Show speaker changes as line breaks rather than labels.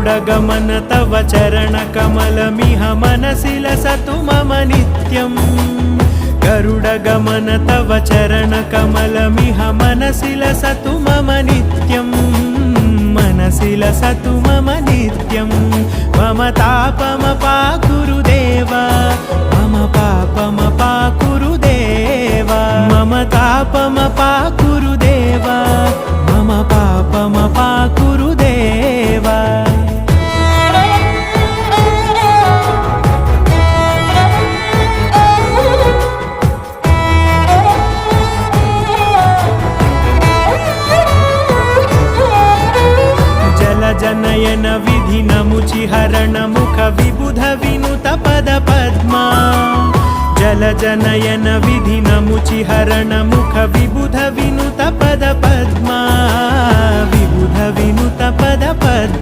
गरुडगमन तव चरणकमलमिह मनसि लसतु मम नित्यम् गरुडगमन तव चरणकमलमिह मनसि लसतु मम नित्यम् मनसि लसतु मम नित्यम् मम तापमपाकुरु देव मम पापमपाकुरु देव मम तापमपाकुरु देव मम पापमपाकुरु देव जनयन विधिनमुचिहरण मुख विबुध विनुत पद पद्मा जलजनयन विधिनमुचिहरण मुख विबुध विनुत पद पद्मा विबुध विनुत पद पद्मा